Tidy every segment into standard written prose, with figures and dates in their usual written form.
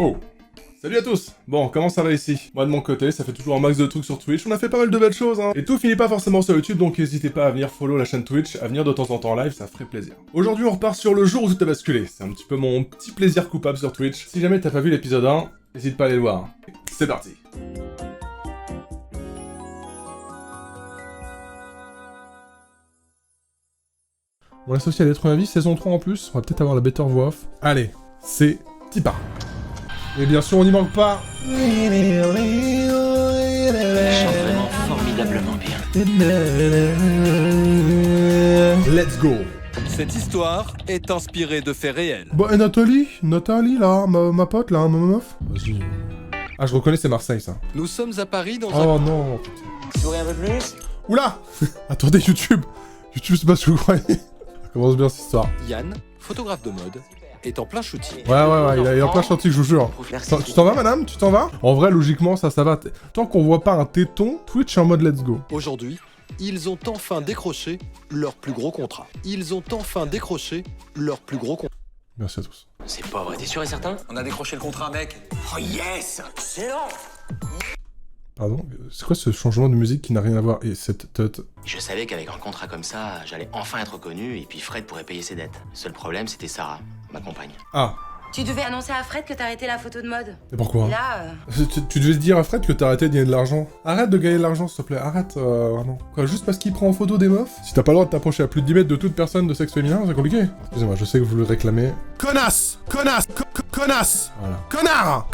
Oh. Salut à tous. Bon, comment ça va ici? Moi de mon côté, ça fait toujours un max de trucs sur Twitch, on a fait pas mal de belles choses, hein. Et tout finit pas forcément sur YouTube, donc n'hésitez pas à venir follow la chaîne Twitch, à venir de temps en temps en live, ça ferait plaisir. Aujourd'hui, on repart sur le jour où tout a basculé. C'est un petit peu mon petit plaisir coupable sur Twitch. Si jamais t'as pas vu l'épisode 1, n'hésite pas à aller le voir. C'est parti. Mon associé a détruit ma vie, saison 3 en plus, on va peut-être avoir la better voix off. Allez, c'est Tipa. Et bien sûr, on n'y manque pas. Il chante vraiment formidablement bien. Let's go. Cette histoire est inspirée de faits réels. Bah, et Nathalie là, ma pote là, ma meuf. Vas-y. Ah, je reconnais, c'est Marseille ça. Nous sommes à Paris dans un... Oh non. Souris un peu plus. Oula. Attendez, YouTube, c'est pas ce que vous croyez. Ça commence bien cette histoire. Yann, photographe de mode, est en plein shooting. Ouais, il est en plein chantier, je vous jure. Tu t'en vas, madame? Tu t'en vas? En vrai, logiquement, ça va. Tant qu'on voit pas un téton, Twitch est en mode let's go. Aujourd'hui, ils ont enfin décroché leur plus gros contrat. Merci à tous. C'est pas vrai, t'es sûr et certain? On a décroché le contrat, mec. Oh yes! Excellent! Pardon, c'est quoi ce changement de musique qui n'a rien à voir? Et cette tête... Je savais qu'avec un contrat comme ça, j'allais enfin être reconnu et puis Fred pourrait payer ses dettes. Seul problème, c'était Sarah, ma compagne. Ah. Tu devais annoncer à Fred que t'arrêtais la photo de mode. Et pourquoi? Et là, Tu devais dire à Fred que t'arrêtais de gagner de l'argent. Arrête de gagner de l'argent, s'il te plaît. Arrête, vraiment. Quoi, juste parce qu'il prend en photo des meufs? Si t'as pas le droit de t'approcher à plus de 10 mètres de toute personne de sexe féminin, c'est compliqué. Excusez-moi, je sais que vous le réclamez. Connasse! Connasse! Voilà. Connard!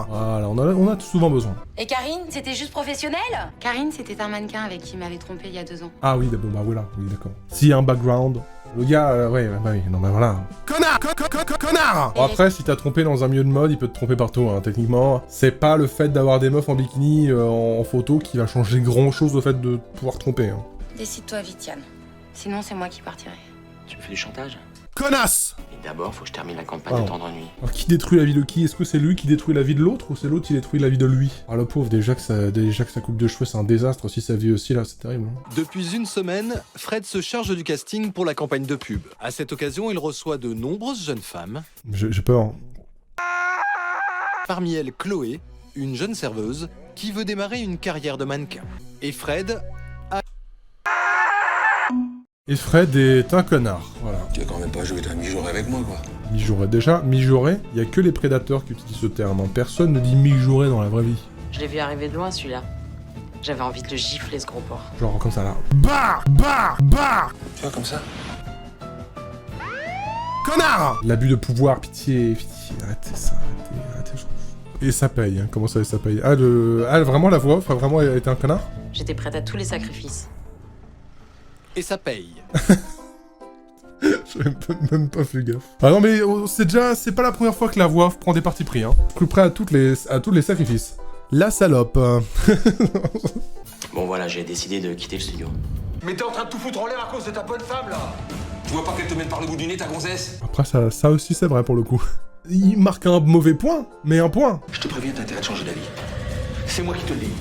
Voilà, on a souvent besoin. Et Karine, c'était juste professionnel? Karine, c'était un mannequin avec qui m'avait trompé il y a 2 ans. Ah oui, bon, bah voilà, oui, d'accord. S'il y a un background... Le gars, ouais, bah oui, non, bah voilà. Connard! Bon, après, si t'as trompé dans un milieu de mode, il peut te tromper partout, hein, techniquement. C'est pas le fait d'avoir des meufs en bikini en photo qui va changer grand-chose au fait de pouvoir tromper, hein. Décide-toi vite, Yann. Sinon, c'est moi qui partirai. Tu me fais du chantage? Connasse! Et d'abord, faut que je termine la campagne de Tendre Nuit. Alors, qui détruit la vie de qui? Est-ce que c'est lui qui détruit la vie de l'autre ou c'est l'autre qui détruit la vie de lui? Ah, le pauvre, déjà que sa coupe de cheveux, c'est un désastre. Si sa vie aussi, là, c'est terrible. Hein. Depuis une semaine, Fred se charge du casting pour la campagne de pub. À cette occasion, il reçoit de nombreuses jeunes femmes. J'ai peur. Parmi elles, Chloé, une jeune serveuse, qui veut démarrer une carrière de mannequin. Et Fred Et Fred est un connard, voilà. Tu vas quand même pas jouer à mijorer avec moi, quoi. Mijorer. Déjà, mijorer, il y a que les prédateurs qui utilisent ce terme. Hein. Personne ne dit mijorer dans la vraie vie. Je l'ai vu arriver de loin, celui-là. J'avais envie de le gifler, ce gros porc. Genre comme ça, là. Bah Tu vois, comme ça. Connard! L'abus de pouvoir, pitié, arrêtez ça, arrêtez. Et ça paye, hein. Comment ça, ça paye? Ah, vraiment, la voix off a vraiment été un connard? J'étais prête à tous les sacrifices. et ça paye. J'avais même pas fait gaffe. Ah non, mais c'est pas la première fois que la voix off prend des partis pris, hein. Plus près à tous les sacrifices. La salope. Bon voilà, j'ai décidé de quitter le studio. Mais t'es en train de tout foutre en l'air à cause de ta bonne femme, là. Tu vois pas qu'elle te mène par le bout du nez, ta gonzesse? Après, ça aussi, c'est vrai pour le coup. Il marque un mauvais point, mais un point. Je te préviens, t'as intérêt de changer d'avis. C'est moi qui te le dis.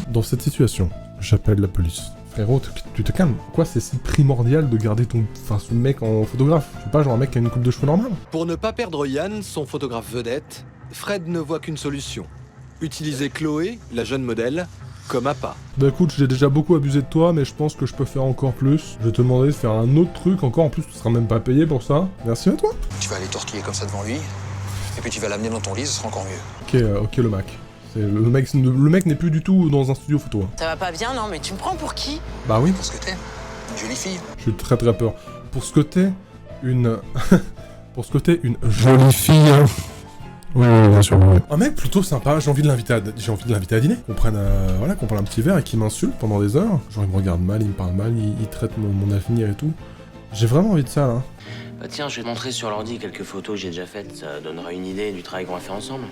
Dans cette situation, j'appelle la police. Frérot, tu te calmes. Quoi, c'est si primordial de garder ce mec en photographe? Je sais pas, genre un mec qui a une coupe de cheveux normale? Pour ne pas perdre Yann, son photographe vedette, Fred ne voit qu'une solution. Utiliser Chloé, la jeune modèle, comme appât. Bah écoute, j'ai déjà beaucoup abusé de toi, mais je pense que je peux faire encore plus. Je vais te demander de faire un autre truc encore, en plus tu seras même pas payé pour ça. Merci à toi. Tu vas aller tortiller comme ça devant lui, et puis tu vas l'amener dans ton lit, ce sera encore mieux. Ok, le Mac. Le mec n'est plus du tout dans un studio photo. Hein. Ça va pas bien, non? Mais tu me prends pour qui? Bah oui. Pour ce que t'es, une jolie fille. Je suis très peur. Pour ce que t'es, une... Pour ce que t'es, une jolie fille. Oui, bien sûr, oui. Un mec plutôt sympa, j'ai envie de l'inviter à dîner. Qu'on prenne un petit verre et qu'il m'insulte pendant des heures. Genre il me regarde mal, il me parle mal, il traite mon avenir et tout. J'ai vraiment envie de ça, là. Bah tiens, je vais te montrer sur l'ordi quelques photos que j'ai déjà faites, ça donnera une idée du travail qu'on va faire ensemble.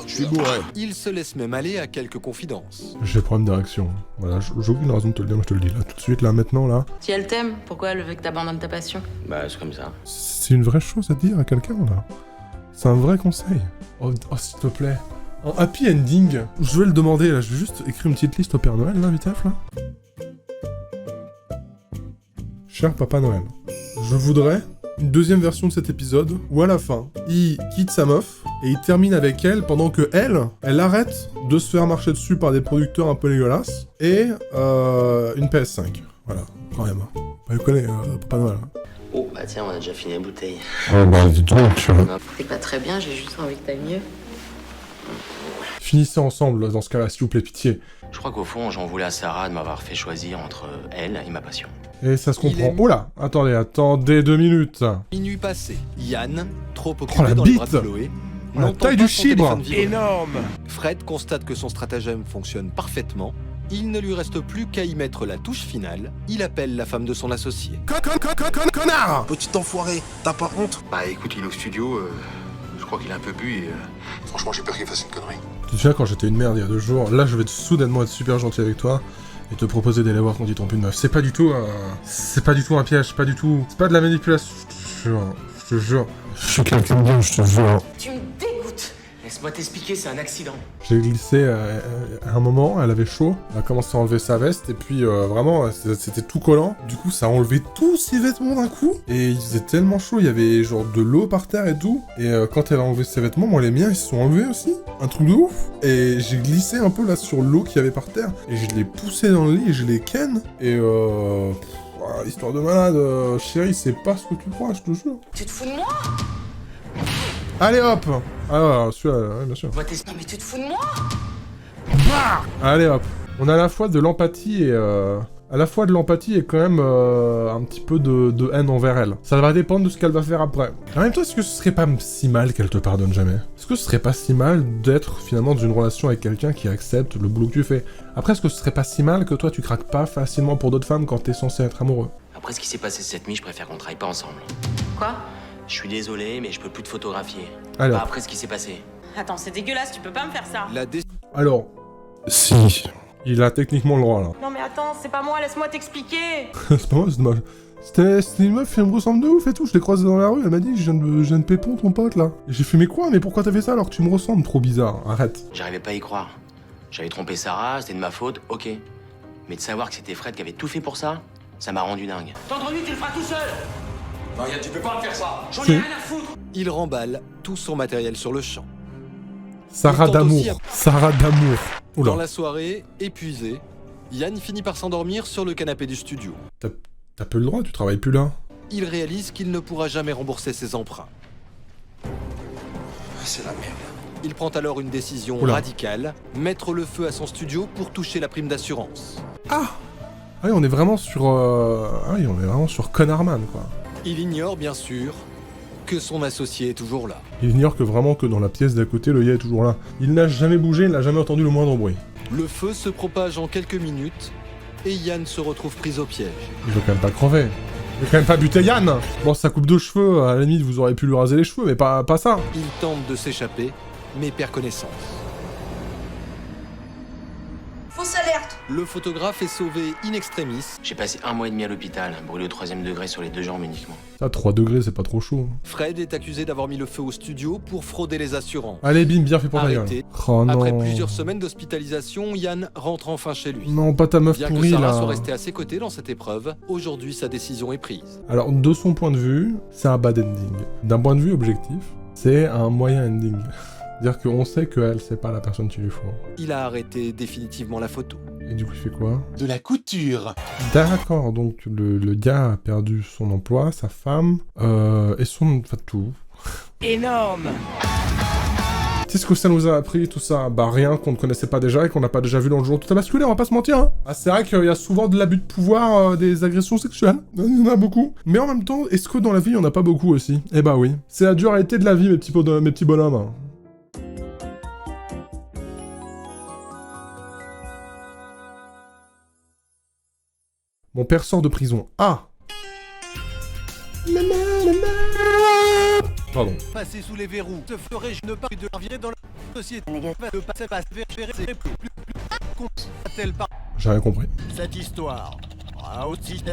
Je suis bourré. Il se laisse même aller à quelques confidences. J'ai problème d'érection. Voilà, j'ai aucune raison de te le dire, mais je te le dis là, tout de suite, là, maintenant, là. Si elle t'aime, pourquoi elle veut que t'abandonnes ta passion? Bah c'est comme ça. C'est une vraie chose à dire à quelqu'un, là. C'est un vrai conseil. Oh, s'il te plaît. Un happy ending. Je vais le demander, là, je vais juste écrire une petite liste au Père Noël, là, vite, là. Cher Papa Noël, je voudrais une deuxième version de cet épisode où à la fin, il quitte sa meuf et il termine avec elle pendant que elle arrête de se faire marcher dessus par des producteurs un peu dégueulasses et une PS5. Voilà, quand même. Bah, je connais, pas mal. Oh, bah tiens, on a déjà fini la bouteille. Oh bah dis donc, tu vois. C'est pas très bien, j'ai juste envie que t'ailles mieux. Finissez ensemble dans ce cas-là, s'il vous plaît, pitié. Je crois qu'au fond, j'en voulais à Sarah de m'avoir fait choisir entre elle et ma passion. Et ça se Il comprend. est- Oula, attendez 2 minutes. Minuit passé, Yann, trop Oh, occupé la dans les bras de bite Chloé, La n'entend taille pas du son chibre. téléphone vibrer. Fred constate que son stratagème fonctionne parfaitement. Il ne lui reste plus qu'à y mettre la touche finale. Il appelle la femme de son associé. Connard. Petit enfoiré, t'as pas honte? Bah écoute, il est au studio, je crois qu'il a un peu bu et... Franchement, j'ai peur qu'il fasse une connerie. Tu te souviens quand j'étais une merde il y a 2 jours, là je vais soudainement être super gentil avec toi et te proposer d'aller voir quand il trompe une meuf. C'est pas du tout un piège, pas du tout. C'est pas de la manipulation, je te jure. Je suis quelqu'un de bien, je te jure. Tu me dégoûtes. Laisse-moi t'expliquer, c'est un accident. J'ai glissé à un moment, elle avait chaud, elle a commencé à enlever sa veste et puis vraiment c'était tout collant. Du coup ça a enlevé tous ses vêtements d'un coup et il faisait tellement chaud, il y avait genre de l'eau par terre et tout. Et quand elle a enlevé ses vêtements, moi les miens ils se sont enlevés aussi. Un truc de ouf. Et j'ai glissé un peu là sur l'eau qu'il y avait par terre et je l'ai poussé dans le lit et je l'ai ken. Et histoire de malade, chérie, c'est pas ce que tu crois, je te jure. Tu te fous de moi? Allez hop. Ah celui-là, ouais, bien sûr. Non mais tu te fous de moi? Allez hop. On a à la fois de l'empathie et quand même un petit peu de haine envers elle. Ça va dépendre de ce qu'elle va faire après. En même temps, est-ce que ce serait pas si mal qu'elle te pardonne jamais? Est-ce que ce serait pas si mal d'être finalement dans une relation avec quelqu'un qui accepte le boulot que tu fais? Après, est-ce que ce serait pas si mal que toi tu craques pas facilement pour d'autres femmes quand t'es censé être amoureux? Après ce qui s'est passé cette nuit, je préfère qu'on travaille pas ensemble. Quoi? Je suis désolé, mais je peux plus te photographier. Alors. Pas après ce qui s'est passé. Attends, c'est dégueulasse, tu peux pas me faire ça. La Alors, Si. il a techniquement le droit là. Non mais attends, c'est pas moi, laisse-moi t'expliquer. C'est pas moi, c'est dommage. C'était une meuf, elle me ressemble de ouf et tout, je l'ai croisée dans la rue, elle m'a dit je viens de pépon ton pote là. Et j'ai fait mais quoi? Mais pourquoi t'as fait ça alors que tu me ressembles? Trop bizarre, arrête. J'arrivais pas à y croire. J'avais trompé Sarah, c'était de ma faute, ok. Mais de savoir que c'était Fred qui avait tout fait pour ça m'a rendu dingue. T'as entendu, tu le feras tout seul. Non, Yann, tu peux pas me faire ça. J'en Si. ai rien à foutre. Il remballe tout son matériel sur le champ. Sarah Il tente d'amour, aussi à- Sarah d'amour. Oula. Dans la soirée, épuisé, Yann finit par s'endormir sur le canapé du studio. T'as peu le droit, tu travailles plus là. Il réalise qu'il ne pourra jamais rembourser ses emprunts. C'est la merde. Il prend alors une décision Oula. radicale, mettre le feu à son studio pour toucher la prime d'assurance. Ah oui, on est vraiment sur... Ah oui, on est vraiment sur Connarman, quoi. Il ignore bien sûr que son associé est toujours là. Il ignore que vraiment que dans la pièce d'à côté, le gars est toujours là. Il n'a jamais bougé, il n'a jamais entendu le moindre bruit. Le feu se propage en quelques minutes et Yann se retrouve pris au piège. Il veut quand même pas crever. Il veut quand même pas buter Yann. Bon, sa coupe de cheveux, à la limite, vous auriez pu lui raser les cheveux, mais pas ça. Il tente de s'échapper, mais perd connaissance. Fausse alerte. Le photographe est sauvé in extremis. J'ai passé 1 mois et demi à l'hôpital, brûlé au 3e degré sur les 2 jambes uniquement. Ça, 3 degrés, c'est pas trop chaud. Fred est accusé d'avoir mis le feu au studio pour frauder les assurances. Allez, bim, bien fait pour ta gueule. Arrêté. Oh non. Après plusieurs semaines d'hospitalisation, Yann rentre enfin chez lui. Non, pas ta meuf Bien que pourrie, Sarah là. soit restée à ses côtés dans cette épreuve, aujourd'hui sa décision est prise. Alors, de son point de vue, c'est un bad ending. D'un point de vue objectif, c'est un moyen ending. C'est-à-dire qu'on sait qu'elle, c'est pas la personne qu'il lui faut. Il a arrêté définitivement la photo. Et du coup, il fait quoi? De la couture. D'accord, donc le gars a perdu son emploi, sa femme, et son... Enfin, tout. Énorme. Qu'est-ce que ça nous a appris, tout ça? Bah rien qu'on ne connaissait pas déjà et qu'on n'a pas déjà vu dans le jour. Tout a basculé, on va pas se mentir, hein. Ah, c'est vrai qu'il y a souvent de l'abus de pouvoir, des agressions sexuelles. Il y en a beaucoup. Mais en même temps, est-ce que dans la vie, il y en a pas beaucoup aussi? Eh bah oui. C'est la dualité de la vie, mes petits bonhommes. Mon père sort de prison. Ah! Pardon. Passer sous les verrous, te ferai-je ne pas de l'arrière dans la société. Le passé passe vers plus a-t-elle pas J'ai rien compris. cette histoire? Ah aussi.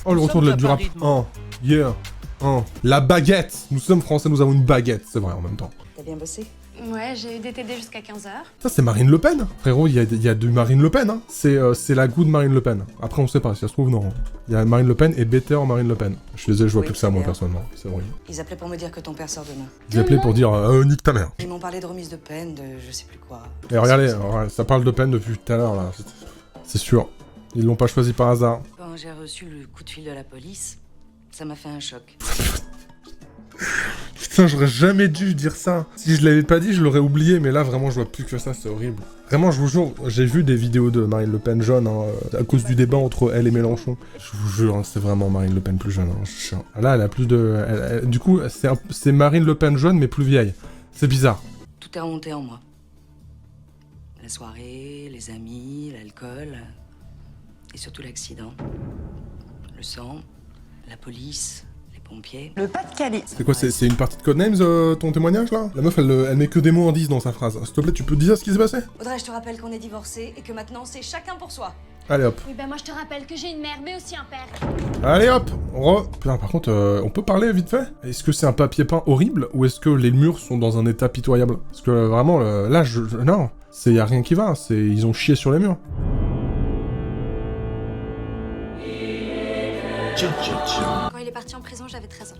Oh, le retour de la du rap. Oh, yeah. Hein. La baguette. Nous sommes français, nous avons une baguette, c'est vrai en même temps. T'as bien bossé? Ouais, j'ai eu des TD jusqu'à 15h. Ça, c'est Marine Le Pen. Frérot, il y a du Marine Le Pen. Hein. C'est la goût de Marine Le Pen. Après, on sait pas, si ça se trouve, non. Il y a Marine Le Pen et Better Marine Le Pen. Je suis désolé, je vois plus que ça, moi, personnellement. C'est horrible. Ils appelaient pour me dire que ton père sort demain. Ils appelaient pour dire nique ta mère. Ils m'ont parlé de remise de peine, de je sais plus quoi. Et regardez, ça parle de peine depuis tout à l'heure, là. C'est sûr. Ils l'ont pas choisi par hasard. Quand j'ai reçu le coup de fil de la police, ça m'a fait un choc. Putain, j'aurais jamais dû dire ça. Si je l'avais pas dit, je l'aurais oublié, mais là, vraiment, je vois plus que ça, c'est horrible. Vraiment, je vous jure, j'ai vu des vidéos de Marine Le Pen jeune, hein, à cause du débat entre elle et Mélenchon. Je vous jure, hein, c'est vraiment Marine Le Pen plus jeune. Hein. Là, elle a plus de... Du coup, c'est Marine Le Pen jeune, mais plus vieille. C'est bizarre. Tout est remonté en moi. La soirée, les amis, l'alcool, et surtout l'accident. Le sang, la police... pompiers. Le Pas-de-Calais. C'est quoi, c'est une partie de Codenames, ton témoignage, là? La meuf, elle met que des mots en 10 dans sa phrase. S'il te plaît, tu peux dire ce qui s'est passé? Audrey, je te rappelle qu'on est divorcés et que maintenant, c'est chacun pour soi. Allez, hop. Oui, ben moi je te rappelle que j'ai une mère, mais aussi un père. Allez, hop. Putain, par contre, on peut parler vite fait? Est-ce que c'est un papier peint horrible, ou est-ce que les murs sont dans un état pitoyable? Parce que, vraiment, là, non. Y a rien qui va, ils ont chié sur les murs. Quand il est parti en prison, j'avais 13 ans.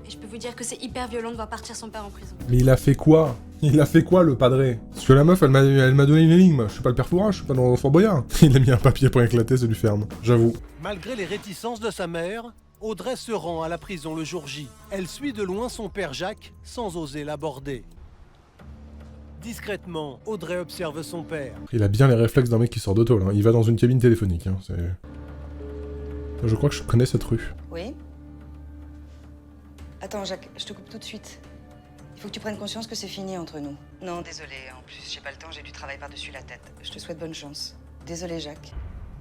Et je peux vous dire que c'est hyper violent de voir partir son père en prison. Mais il a fait quoi? Il a fait quoi, le padré? Parce que la meuf, elle m'a donné une énigme. Je suis pas le père Fouras, je suis pas dans Fort Boyard. Il a mis un papier pour éclater, c'est du ferme. J'avoue. Malgré les réticences de sa mère, Audrey se rend à la prison le jour J. Elle suit de loin son père Jacques sans oser l'aborder. Discrètement, Audrey observe son père. Il a bien les réflexes d'un mec qui sort de tôle. Hein. Il va dans une cabine téléphonique. Hein. Je crois que je connais cette rue. Oui? Attends, Jacques, je te coupe tout de suite. Il faut que tu prennes conscience que c'est fini entre nous. Non, désolé. En plus, j'ai pas le temps, j'ai du travail par-dessus la tête. Je te souhaite bonne chance. Désolé, Jacques.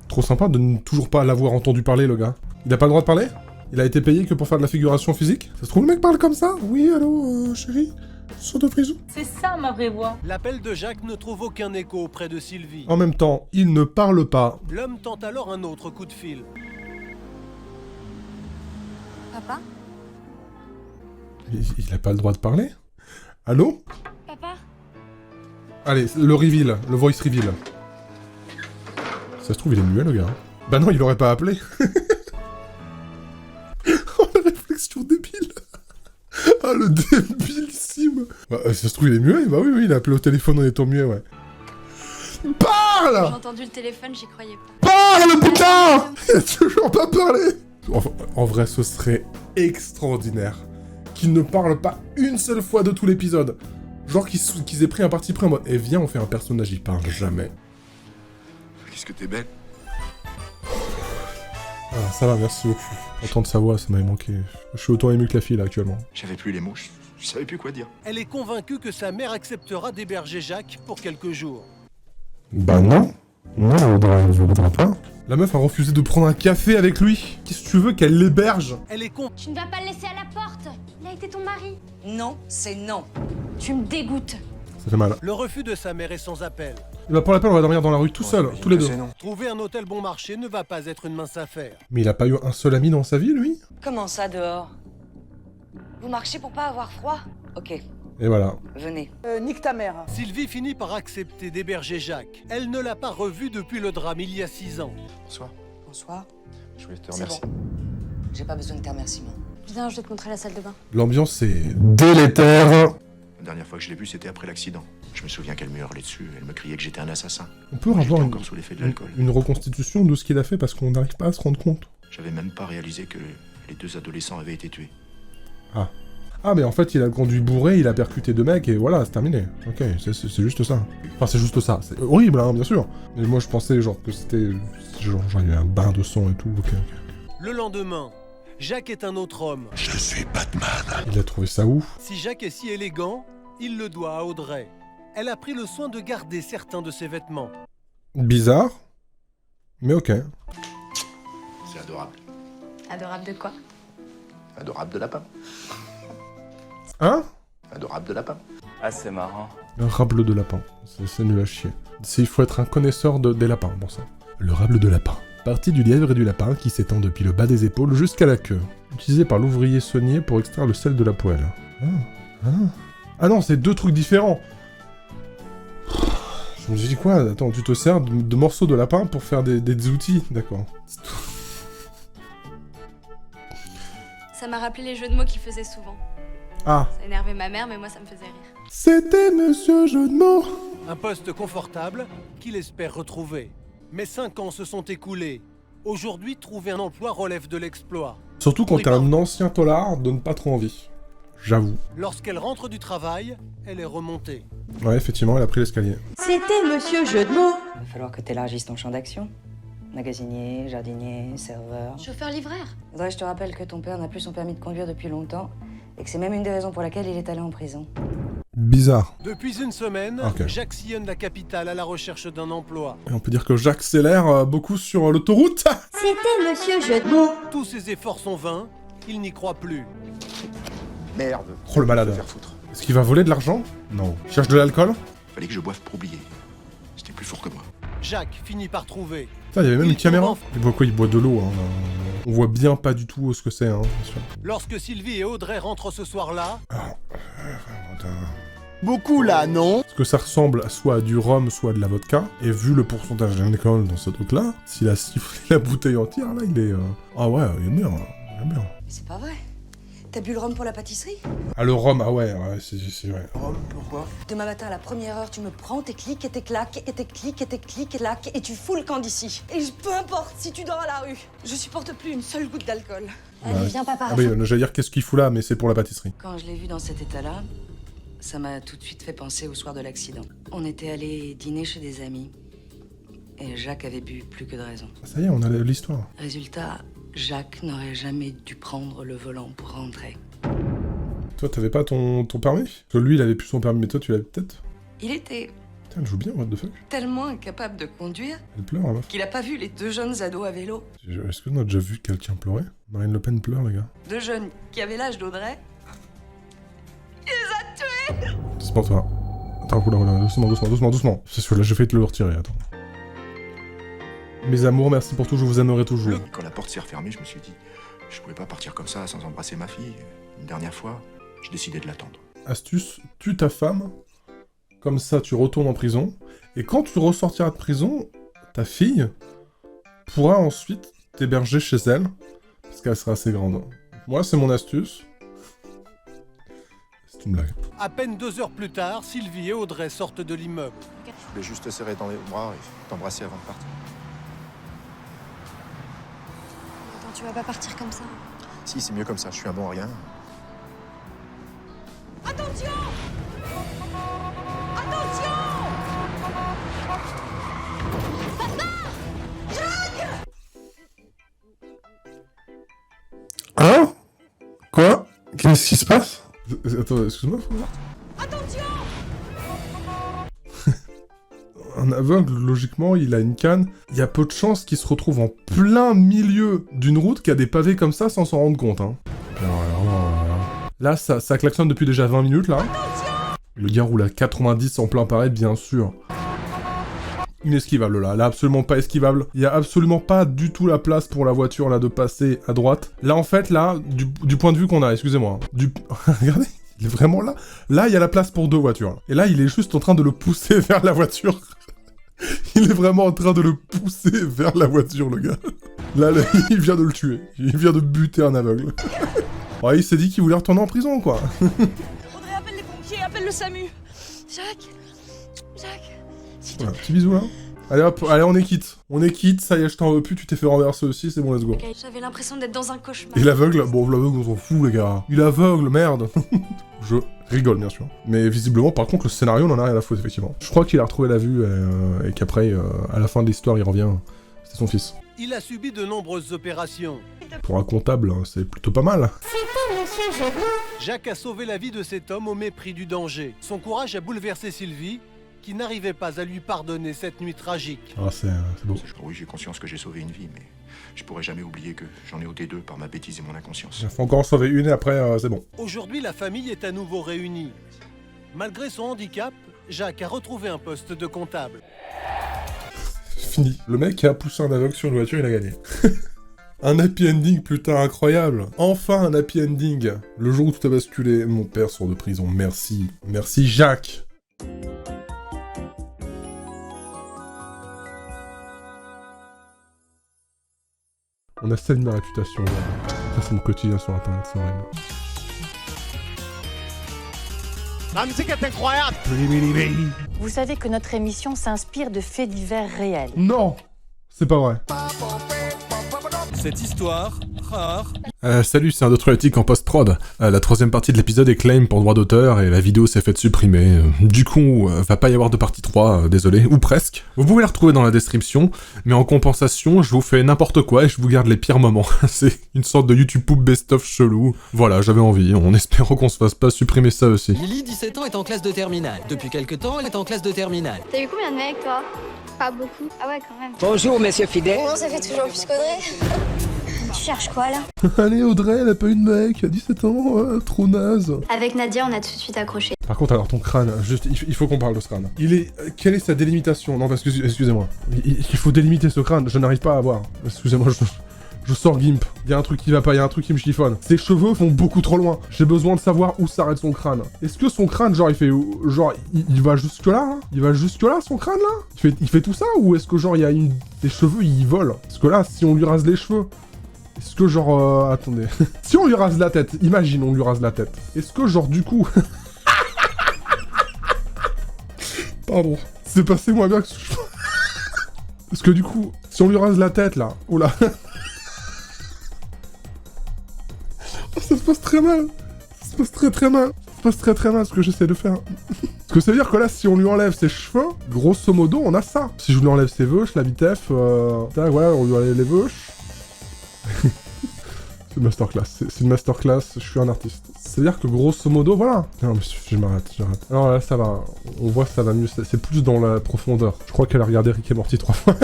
Trop sympa de ne toujours pas l'avoir entendu parler, le gars. Il a pas le droit de parler? Il a été payé que pour faire de la figuration physique? Ça se trouve, le mec parle comme ça? Oui, allô, chérie? Sors de prison? C'est ça ma vraie voix. L'appel de Jacques ne trouve aucun écho auprès de Sylvie. En même temps, il ne parle pas. L'homme tente alors un autre coup de fil. Papa? Il a pas le droit de parler? Allô? Papa? Allez, le reveal, le voice reveal. Ça se trouve, il est muet, le gars. Bah non, il aurait pas appelé. Oh, la réflexion débile. Ah, le débilissime. Bah, ça se trouve, il est muet? Bah oui, il a appelé au téléphone en étant muet, ouais. Parle! J'ai entendu le téléphone, j'y croyais pas. Parle, putain! Il a toujours pas parlé. En vrai, ce serait extraordinaire qu'il ne parle pas une seule fois de tout l'épisode. Genre qu'ils aient pris un parti pris en mode « Eh viens, on fait un personnage, il parle jamais. » Qu'est-ce que t'es belle. Ah, ça va, merci beaucoup. Entendre sa voix, ça m'avait manqué. Je suis autant ému que la fille, là, actuellement. J'avais plus les mots, je savais plus quoi dire. Elle est convaincue que sa mère acceptera d'héberger Jacques pour quelques jours. Bah non. Non, Audrey, elle ne voudra pas. La meuf a refusé de prendre un café avec lui. Qu'est-ce que tu veux qu'elle l'héberge? Elle est con. Tu ne vas pas le laisser à la porte. Il a été ton mari. Non, c'est non. Tu me dégoûtes. Ça fait mal. Le refus de sa mère est sans appel. Il va prendre la peine, on va dormir dans la rue tout seul, tous les deux. Trouver un hôtel bon marché ne va pas être une mince affaire. Mais il a pas eu un seul ami dans sa vie, lui? Comment ça, dehors? Vous marchez pour pas avoir froid? Ok, Et voilà. venez. Nique ta mère. Sylvie finit par accepter d'héberger Jacques. Elle ne l'a pas revu depuis le drame il y a 6 ans. Bonsoir. Bonsoir. Je voulais te C'est remercier. bon. J'ai pas besoin de tes remerciements. Viens, je vais te montrer la salle de bain. L'ambiance est... Délétère. La dernière fois que je l'ai vue, c'était après l'accident. Je me souviens qu'elle me hurlait dessus, elle me criait que j'étais un assassin. On peut J'étais avoir encore sous l'effet de l'alcool. une reconstitution de ce qu'il a fait parce qu'on n'arrive pas à se rendre compte. J'avais même pas réalisé que les 2 adolescents avaient été tués. Ah, mais en fait, il a conduit bourré, il a percuté 2 mecs, et voilà, c'est terminé. Ok, c'est juste ça. Enfin, c'est juste ça. C'est horrible, hein, bien sûr. Mais moi, je pensais, genre, que c'était... Genre, il y avait un bain de sang et tout, ok. Le lendemain, Jacques est un autre homme. Je suis Batman. Il a trouvé ça où? Si Jacques est si élégant, il le doit à Audrey. Elle a pris le soin de garder certains de ses vêtements. Bizarre, mais ok. C'est adorable. Adorable de quoi? Adorable de lapin. Hein? Adorable de lapin. Ah, c'est marrant. Un rable de lapin. C'est nul à chier. Il faut être un connaisseur des lapins, bon ça. Le rable de lapin. Partie du lièvre et du lapin qui s'étend depuis le bas des épaules jusqu'à la queue. Utilisé par l'ouvrier saunier pour extraire le sel de la poêle. Ah non, c'est deux trucs différents. Je me dis quoi? Attends, tu te sers de morceaux de lapin pour faire des outils? D'accord. Ça m'a rappelé les jeux de mots qu'il faisait souvent. Ah. Ça énervait ma mère, mais moi ça me faisait rire. C'était Monsieur Jeu de mots. Un poste confortable qu'il espère retrouver. Mais 5 ans se sont écoulés. Aujourd'hui, trouver un emploi relève de l'exploit. Surtout quand t'es un ancien tolard, donne pas trop envie. J'avoue. Lorsqu'elle rentre du travail, elle est remontée. Ouais, effectivement, elle a pris l'escalier. C'était Monsieur Jeu de mots. Il va falloir que t'élargisses ton champ d'action. Magasinier, jardinier, serveur. Chauffeur-livreur. Faudrait que je te rappelle que ton père n'a plus son permis de conduire depuis longtemps et que c'est même une des raisons pour laquelle il est allé en prison. Bizarre. Depuis une semaine, Ok. Jacques sillonne la capitale à la recherche d'un emploi. Et on peut dire que j'accélère beaucoup sur l'autoroute. C'était Monsieur Jeu de mots. Tous ses efforts sont vains, il n'y croit plus. Merde. Oh le malade. Faire foutre. Est-ce qu'il va voler de l'argent? Non. Il cherche de l'alcool? Fallait que je boive pour oublier. C'était plus fort que moi. Jacques finit par trouver. Putain, il y avait même Il une caméra. tombe Il boit quoi? Il boit de l'eau. Hein. On voit bien pas du tout ce que c'est. Hein, bien sûr. Lorsque Sylvie et Audrey rentrent ce soir-là, Beaucoup là, non? Parce que ça ressemble soit à du rhum, soit à de la vodka. Et vu le pourcentage d'alcool dans ce truc-là, s'il a sifflé la bouteille entière, là, il est... Ah ouais, il est bien. Il est bien. Mais c'est pas vrai. T'as bu le rhum pour la pâtisserie? Ah, le rhum, ah ouais, c'est vrai. Rome, pourquoi? Demain matin, à la première heure, tu me prends tes clics et tes claques, et tes clics et tes clics et claques, et tu fous le camp d'ici. Et peu importe si tu dors à la rue, je supporte plus une seule goutte d'alcool. Allez, viens papa. Ah oui, j'allais dire qu'est-ce qu'il fout là, mais c'est pour la pâtisserie. Quand je l'ai vu dans cet état-là, ça m'a tout de suite fait penser au soir de l'accident. On était allés dîner chez des amis, et Jacques avait bu plus que de raison. Ça y est, on a l'histoire. Résultat, Jacques n'aurait jamais dû prendre le volant pour rentrer. Toi, t'avais pas ton permis? Parce que lui, il avait plus son permis, mais toi, tu l'avais peut-être? Il était Putain, elle joue bien, what the fuck? tellement incapable de conduire Elle pleure, la meuf. qu'il a pas vu les deux jeunes ados à vélo. Est-ce que on a déjà vu quelqu'un pleurer? Marine Le Pen pleure, les gars. Deux jeunes qui avaient l'âge d'Audrey. Doucement, toi. Attends, oula, doucement. C'est sûr, là, je vais te le retirer, attends. Mes amours, merci pour tout, je vous aimerai toujours. Quand la porte s'est refermée, je me suis dit, je pouvais pas partir comme ça sans embrasser ma fille. Une dernière fois, j'ai décidé de l'attendre. Astuce, tue ta femme, comme ça tu retournes en prison, et quand tu ressortiras de prison, ta fille pourra ensuite t'héberger chez elle, parce qu'elle sera assez grande. Moi, c'est mon astuce. C'est une blague. à peine 2 heures plus tard, Sylvie et Audrey sortent de l'immeuble. Je voulais juste te serrer dans les bras et t'embrasser avant de partir. Attends, tu vas pas partir comme ça. Si, c'est mieux comme ça, je suis un bon à rien. Attention! Attention! Hein? Quoi? Qu'est-ce qui se passe? Attends, excuse-moi, Attention! Un aveugle, logiquement, il a une canne. Il y a peu de chances qu'il se retrouve en plein milieu d'une route qui a des pavés comme ça sans s'en rendre compte, hein. Là, ça klaxonne depuis déjà 20 minutes, là. Le gars roule à 90 en plein pareil, bien sûr. Inesquivable, là. Là, absolument pas esquivable. Il y a absolument pas du tout la place pour la voiture, là, de passer à droite. Là, en fait, là, du point de vue qu'on a, excusez-moi. Regardez, il est vraiment là. Là, il y a la place pour 2 voitures. Et là, il est juste en train de le pousser vers la voiture. Il est vraiment en train de le pousser vers la voiture, le gars. Là, il vient de le tuer. Il vient de buter un aveugle. Ouais, il s'est dit qu'il voulait retourner en prison, quoi. Audrey, appelle les pompiers, appelle le SAMU. Jacques, s'il te Voilà, plaît. petit bisou, là. Allez hop, allez, on est quitte. On est quitte, ça y est, je t'en veux plus, tu t'es fait renverser aussi, c'est bon, let's go. J'avais l'impression d'être dans un cauchemar. Et l'aveugle, bon, l'aveugle, on s'en fout, les gars. Il est aveugle, merde. Je rigole, bien sûr. Mais visiblement, par contre, le scénario n'en a rien à foutre, effectivement. Je crois qu'il a retrouvé la vue et qu'après, à la fin de l'histoire, il revient. C'était son fils. Il a subi de nombreuses opérations. Pour un comptable, hein, c'est plutôt pas mal. Jacques a sauvé la vie de cet homme au mépris du danger. Son courage a bouleversé Sylvie, qui n'arrivait pas à lui pardonner cette nuit tragique. Ah, c'est beau. Oui, j'ai conscience que j'ai sauvé une vie, mais je pourrais jamais oublier que j'en ai ôté 2 par ma bêtise et mon inconscience. Il faut encore en sauver une et après, c'est bon. Aujourd'hui, la famille est à nouveau réunie. Malgré son handicap, Jacques a retrouvé un poste de comptable. fini. Le mec a poussé un aveugle sur une voiture, il a gagné. Un happy ending, putain, incroyable. Enfin, un happy ending. Le jour où tout a basculé, mon père sort de prison. Merci. Merci, Jacques. On a salué ma réputation. Ça, c'est mon quotidien sur Internet, c'est horrible. La musique est incroyable. Vous savez que notre émission s'inspire de faits divers réels. Non, c'est pas vrai. Cette histoire rare. Salut, c'est un Indotruatique en post-prod. La troisième partie de l'épisode est claim pour droit d'auteur et la vidéo s'est faite supprimer. Du coup, va pas y avoir de partie 3, désolé, ou presque. Vous pouvez la retrouver dans la description, mais en compensation, je vous fais n'importe quoi et je vous garde les pires moments. C'est une sorte de YouTube Poop best-of chelou. Voilà, j'avais envie, en espérant qu'on se fasse pas supprimer ça aussi. Lily, 17 ans, est en classe de terminale. Depuis quelque temps, elle est en classe de terminale. T'as eu combien de mecs, toi? Pas beaucoup. Ah ouais, quand même. Bonjour, monsieur Fidel. Comment ça fait toujours plus qu'Audrey? Tu cherches quoi, là? Allez, Audrey, elle a pas eu de mec, à 17 ans, trop naze. Avec Nadia, on a tout de suite accroché. Par contre, alors ton crâne, juste, il faut qu'on parle de ce crâne. Quelle est sa délimitation? Non, parce que, excusez-moi. Il faut délimiter ce crâne, je n'arrive pas à voir. Excusez-moi, je sors Gimp. Il y a un truc qui va pas, il y a un truc qui me chiffonne. Ses cheveux vont beaucoup trop loin. J'ai besoin de savoir où s'arrête son crâne. Est-ce que son crâne, genre, il fait... Genre, il va jusque là, hein? Il va jusque là, son crâne, là? Il fait tout ça? Ou est-ce que, genre, il y a des cheveux, ils volent? Parce que là, si on lui rase les cheveux... Est-ce que genre... attendez. Si on lui rase la tête, imagine on lui rase la tête. Est-ce que genre du coup... Pardon. C'est passé moins bien que ce que je... Parce que du coup, si on lui rase la tête là... Oula. Ça se passe très mal. Ça se passe très mal. Ça se passe très mal ce que j'essaie de faire. Parce que ça veut dire que là, si on lui enlève ses cheveux, grosso modo, on a ça. Si je lui enlève ses veuches, la vitef, tac, voilà, on lui enlève les veuches. C'est une masterclass, c'est une masterclass, je suis un artiste. C'est-à-dire que grosso modo, voilà. Non mais je m'arrête. Alors là ça va, on voit que ça va mieux, c'est plus dans la profondeur. Je crois qu'elle a regardé Rick et Morty 3 fois.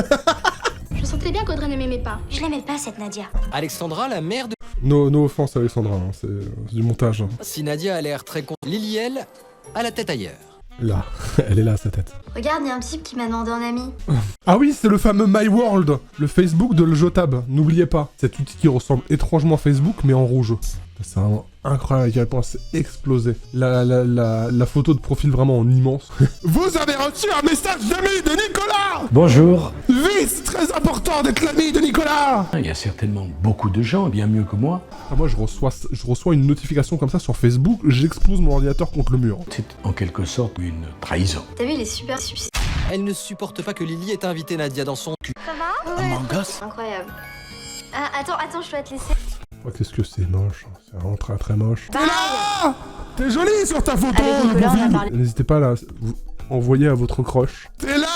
Je sentais bien qu'Audrey ne m'aimait pas. Je l'aimais pas, cette Nadia. Alexandra, la mère de... No offense Alexandra, hein, c'est du montage. Hein. Si Nadia a l'air très con... Lily, elle, a la tête ailleurs. Là, elle est là sa tête. Regarde, y a un type qui m'a demandé en ami. Ah oui, c'est le fameux My World, le Facebook de Jotab, n'oubliez pas. Cet outil qui ressemble étrangement à Facebook, mais en rouge. C'est vraiment incroyable à quel point c'est explosé. La photo de profil vraiment en immense. Vous avez reçu un message d'ami de Nicolas! Bonjour. Oui, c'est très important d'être l'ami de Nicolas! Il y a certainement beaucoup de gens, bien mieux que moi. Ah, moi, je reçois une notification comme ça sur Facebook, j'explose mon ordinateur contre le mur. C'est en quelque sorte une trahison. T'as vu, il est super suicide. Elle ne supporte pas que Lily ait invité Nadia dans son cul. Ça va? Ouais. Mon gosse. Incroyable. Ah, attends, je dois te laisser. Oh, qu'est-ce que c'est moche, c'est vraiment très moche. T'es là! T'es jolie sur ta photo Avec Nicolas, on a parlé. N'hésitez pas à vous envoyer à votre crush. T'es là!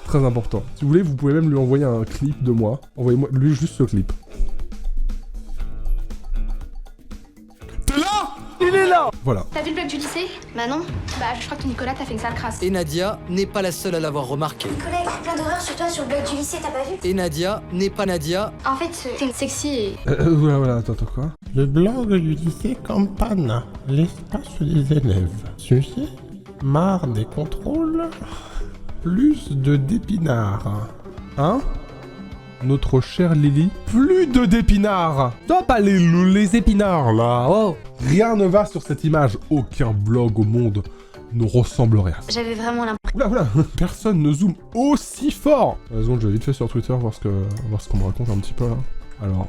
Très important. Si vous voulez, vous pouvez même lui envoyer un clip de moi. Envoyez-moi lui juste ce clip. T'es là! Il est là. Voilà. T'as vu le blog du lycée? Bah non. Bah je crois que Nicolas t'a fait une sale crasse. Et Nadia n'est pas la seule à l'avoir remarqué. Nicolas, il y a plein d'horreurs sur toi sur le blog du lycée, t'as pas vu? Et Nadia n'est pas Nadia. En fait, t'es sexy et... Voilà, attends, quoi? Le blog du lycée Campana, l'espace des élèves. Sujet, marre des contrôles, plus de d'épinards. Hein? Notre chère Lily. Plus de d'épinards! T'as pas les épinards, là, oh! Rien ne va sur cette image. Aucun blog au monde ne ressemblerait à ça. J'avais vraiment l'impression... Oula, personne ne zoome aussi fort! Raison, je vais vite fait sur Twitter voir ce qu'on me raconte un petit peu, là. Alors...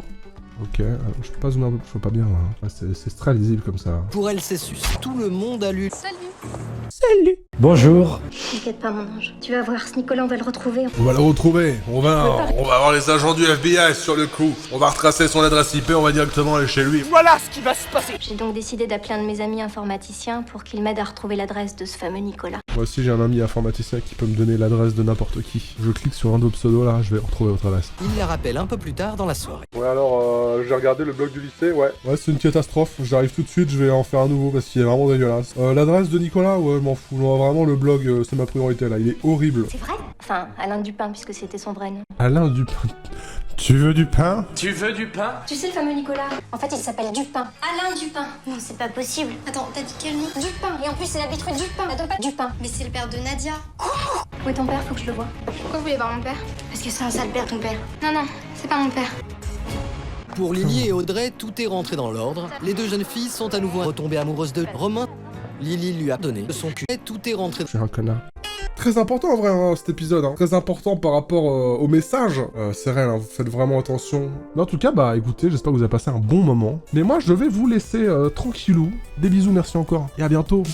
Ok, je peux pas zoomer un peu, je vois pas bien là. C'est très lisible comme ça. Pour elle, c'est sus. Tout le monde a lu. Salut. Bonjour. T'inquiète pas, mon ange. Tu vas voir, ce Nicolas, on va le retrouver. On va le retrouver. On va avoir les agents du FBI sur le coup. On va retracer son adresse IP, on va directement aller chez lui. Voilà ce qui va se passer. J'ai donc décidé d'appeler un de mes amis informaticiens pour qu'il m'aide à retrouver l'adresse de ce fameux Nicolas. Moi aussi, j'ai un ami informaticien qui peut me donner l'adresse de n'importe qui. Je clique sur un de vos pseudos là, je vais retrouver votre adresse. Il la rappelle un peu plus tard dans la soirée. Ouais, alors, j'ai regardé le blog du lycée, ouais. Ouais, c'est une catastrophe. J'arrive tout de suite, je vais en faire un nouveau parce qu'il est vraiment dégueulasse. L'adresse de Nicolas, ouais, je m'en fous. Non, vraiment, le blog, c'est ma priorité là. Il est horrible. C'est vrai? Enfin, Alain Dupin, puisque c'était son vrai nom. Alain Dupin. Tu veux du pain? Tu veux du pain? Tu sais le fameux Nicolas? En fait, il s'appelle Dupin. Alain Dupin. Non, c'est pas possible. Attends, t'as dit quel nom? Dupin. Et en plus, c'est la bitrouille Dupin. Attends, pas Dupin. Mais c'est le père de Nadia. Quoi? Où est ton père? Faut que je le voie. Pourquoi vous voulez voir mon père? Parce que c'est un sale père, ton père. Non, non, c'est pas mon père. Pour Lily et Audrey, tout est rentré dans l'ordre. Les deux jeunes filles sont à nouveau retombées amoureuses de Romain. Lily lui a donné son cul et tout est rentré. Je suis un connard. Très important en vrai hein, cet épisode, hein. Très important par rapport au message. C'est réel, hein, vous faites vraiment attention. Mais en tout cas, bah écoutez, j'espère que vous avez passé un bon moment. Mais moi, je vais vous laisser tranquillou. Des bisous, merci encore, et à bientôt.